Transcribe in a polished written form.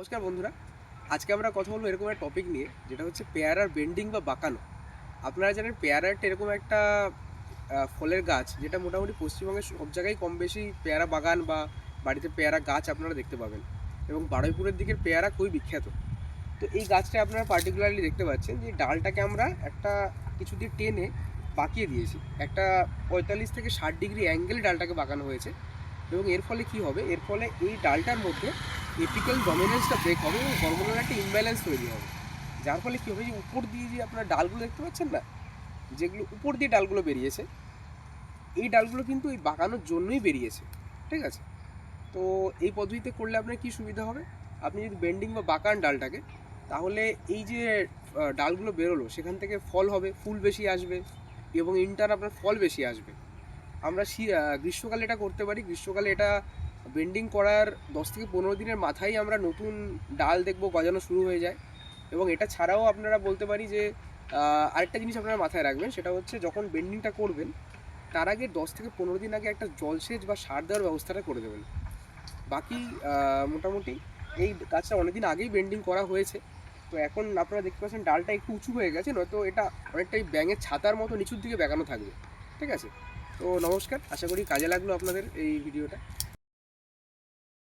নমস্কার বন্ধুরা, আজকে আমরা কথা বলবো এরকম একটা টপিক নিয়ে, যেটা হচ্ছে পেয়ারার বেন্ডিং বা বাঁকানো। আপনারা জানেন পেয়ারা একটা এরকম একটা ফলের গাছ, যেটা মোটামুটি পশ্চিমবঙ্গের সব জায়গায় কম বেশি পেয়ারা বাগান বা বাড়িতে পেয়ারা গাছ আপনারা দেখতে পাবেন। এবং বারুইপুরের দিকের পেয়ারা খুবই বিখ্যাত। তো এই গাছটা আপনারা পার্টিকুলারলি দেখতে পাচ্ছেন যে ডালটাকে আমরা একটা কিছু দিয়ে টেনে বাঁকিয়ে দিয়েছি। একটা 45 থেকে 60 ডিগ্রি অ্যাঙ্গেল ডালটাকে বাঁকানো হয়েছে। এবং এর ফলে কি হবে, এর ফলে এই ডালটার মধ্যে এপিক্যাল ডমিনেন্সটা ব্রেক হবে এবং হরমোনাল একটা ইমব্যালেন্স তৈরি হবে। যার ফলে কী হবে, যে উপর দিয়ে যে আপনার ডালগুলো দেখতে পাচ্ছেন না, যেগুলো উপর দিয়ে ডালগুলো বেরিয়েছে, এই ডালগুলো কিন্তু এই বাঁকানোর জন্যই বেরিয়েছে। ঠিক আছে? তো এই পদ্ধতিতে করলে আপনার কী সুবিধা হবে, আপনি যদি বেন্ডিং বা বাঁকান ডালটাকে, তাহলে এই যে ডালগুলো বেরোলো সেখান থেকে ফল হবে, ফুল বেশি আসবে এবং ইনটার্ন আপনার ফল বেশি আসবে। আমরা গ্রীষ্মকালে এটা করতে পারি। গ্রীষ্মকালে এটা বেন্ডিং করার 10 থেকে 15 দিনের মাথায় আমরা নতুন ডাল দেখবো গজানো শুরু হয়ে যায়। এবং এটা ছাড়াও আপনারা বলতে পারি যে আরেকটা জিনিস আপনারা মাথায় রাখবেন, সেটা হচ্ছে যখন বেন্ডিংটা করবেন তার আগে 10 থেকে 15 দিন আগে একটা জলসেচ বা সার দেওয়ার ব্যবস্থাটা করে দেবেন। বাকি মোটামুটি এই গাছটা অনেকদিন আগেই বেন্ডিং করা হয়েছে। তো এখন আপনারা দেখতে পাচ্ছেন ডালটা একটু উঁচু হয়ে গেছে, নয়তো এটা অনেকটাই ব্যাঙের ছাতার মতো নিচুর দিকে বেঁকানো থাকবে। ঠিক আছে? তো নমস্কার, আশা করি কাজে লাগলো আপনাদের এই ভিডিওটা।